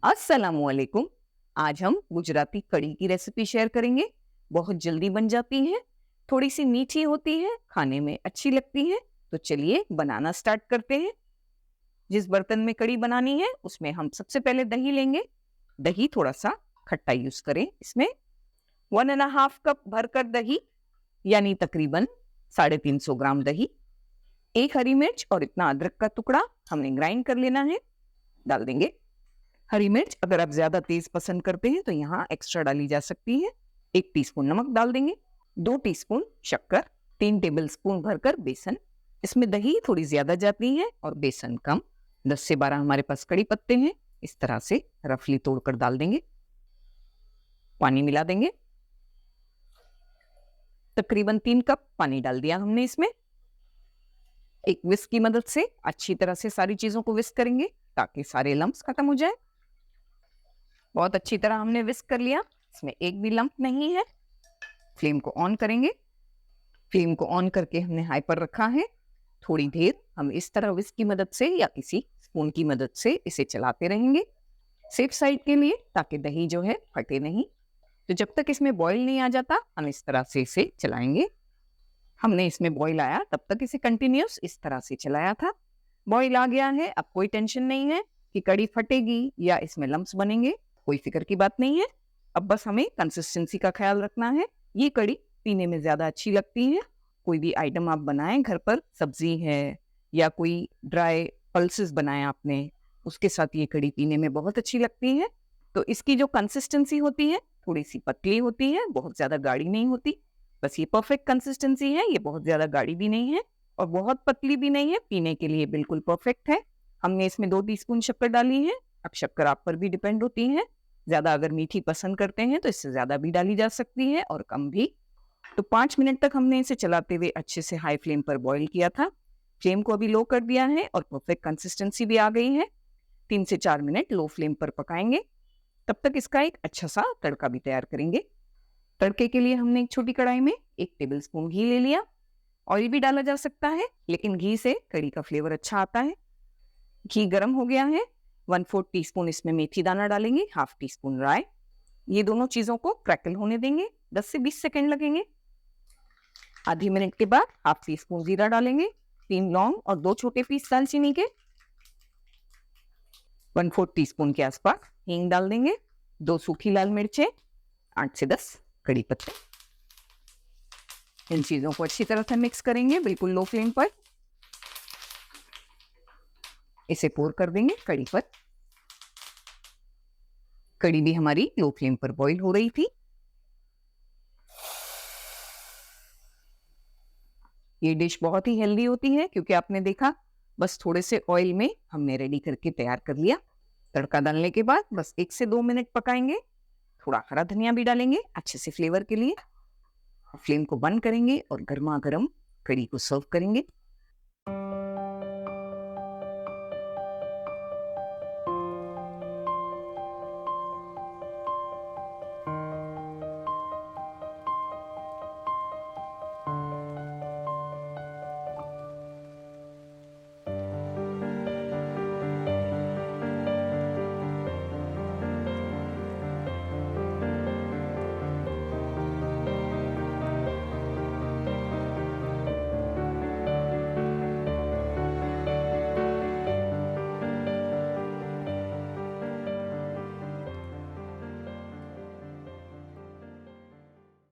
अस्सलामुअलैकुम। आज हम गुजराती कड़ी की रेसिपी शेयर करेंगे। बहुत जल्दी बन जाती है, थोड़ी सी मीठी होती है, खाने में अच्छी लगती है। तो चलिए बनाना स्टार्ट करते हैं। जिस बर्तन में कड़ी बनानी है उसमें हम सबसे पहले दही लेंगे। दही थोड़ा सा खट्टा यूज करें। इसमें 1.5 कप भरकर दही, यानी तकरीबन 350 ग्राम दही, एक हरी मिर्च और इतना अदरक का टुकड़ा हमने ग्राइंड कर लेना है, डाल देंगे। हरी मिर्च अगर आप ज्यादा तेज पसंद करते हैं तो यहाँ एक्स्ट्रा डाली जा सकती है। 1 टीस्पून नमक डाल देंगे, 2 टीस्पून शक्कर, 3 टेबलस्पून भरकर बेसन। इसमें दही थोड़ी ज्यादा जाती है और बेसन कम। 10 से 12 हमारे पास कड़ी पत्ते हैं, इस तरह से रफली तोड़कर डाल देंगे। पानी मिला देंगे, तकरीबन 3 कप पानी डाल दिया हमने इसमें। एक विस्क की मदद से अच्छी तरह से सारी चीजों को विस्क करेंगे ताकि सारे लम्प्स खत्म हो जाए। बहुत अच्छी तरह हमने विस्क कर लिया, इसमें एक भी लंप नहीं है। फ्लेम को ऑन करेंगे। फ्लेम को ऑन करके हमने हाई पर रखा है। थोड़ी देर हम इस तरह विस्क की मदद से या किसी स्पून की मदद से इसे चलाते रहेंगे सेफ साइड के लिए, ताकि दही जो है फटे नहीं। तो जब तक इसमें बॉईल नहीं आ जाता हम इस तरह से इसे चलाएंगे। हमने इसमें बॉईल आया तब तक इसे कंटिन्यूस इस तरह से चलाया था। बॉईल आ गया है, अब कोई टेंशन नहीं है कि कड़ी फटेगी या इसमें लम्प्स बनेंगे, कोई फिक्र की बात नहीं है। अब बस हमें कंसिस्टेंसी का ख्याल रखना है। ये कड़ी पीने में ज्यादा अच्छी लगती है। कोई भी आइटम आप बनाएं घर पर, सब्जी है या कोई ड्राई पल्सेस बनाएं आपने, उसके साथ ये कड़ी पीने में बहुत अच्छी लगती है। तो इसकी जो कंसिस्टेंसी होती है थोड़ी सी पतली होती है, बहुत ज्यादा गाढ़ी नहीं होती। बस ये परफेक्ट कंसिस्टेंसी है। ये बहुत ज्यादा गाढ़ी भी नहीं है और बहुत पतली भी नहीं है, पीने के लिए बिल्कुल परफेक्ट है। हमने इसमें 2 टीस्पून शक्कर डाली है। अब शक्कर आप पर भी डिपेंड होती है, ज्यादा अगर मीठी पसंद करते हैं तो इससे ज्यादा भी डाली जा सकती है और कम भी। तो 5 मिनट तक हमने इसे चलाते हुए अच्छे से हाई फ्लेम पर बॉईल किया था। फ्लेम को अभी लो कर दिया है और परफेक्ट कंसिस्टेंसी भी आ गई है। 3 से 4 मिनट लो फ्लेम पर पकाएंगे। तब तक इसका एक अच्छा सा तड़का भी तैयार करेंगे। तड़के के लिए हमने एक छोटी कढ़ाई में 1 टेबलस्पून घी ले लिया। ऑयल भी डाला जा सकता है, लेकिन घी से कड़ी का फ्लेवर अच्छा आता है। घी गर्म हो गया है। 1/4 टीस्पून इसमें मेथी दाना डालेंगे, 1/2 टीस्पून राई। ये दोनों चीजों को क्रैकल होने देंगे, 10 से 20 सेकंड लगेंगे। आधी मिनट के बाद 1/2 टीस्पून जीरा डालेंगे, 3 लौंग और 2 छोटे पीस दालचीनी के। 1/4 टीस्पून के आसपास हींग डाल देंगे, 2 सूखी लाल मिर्चें, 8 से 10 कड़ी पत्ते। इन चीजों को अच्छी तरह से मिक्स करेंगे, बिल्कुल लो फ्लेम पर। इसे पोर कर देंगे कड़ी पर। कड़ी भी हमारी लो फ्लेम पर बॉईल हो रही थी। ये डिश बहुत ही हेल्दी होती है क्योंकि आपने देखा बस थोड़े से ऑयल में हमने रेडी करके तैयार कर लिया। तड़का डालने के बाद बस 1 से 2 मिनट पकाएंगे। थोड़ा हरा धनिया भी डालेंगे अच्छे से फ्लेवर के लिए। फ्लेम को बंद करेंगे और गर्मा गर्म कड़ी को सर्व करेंगे।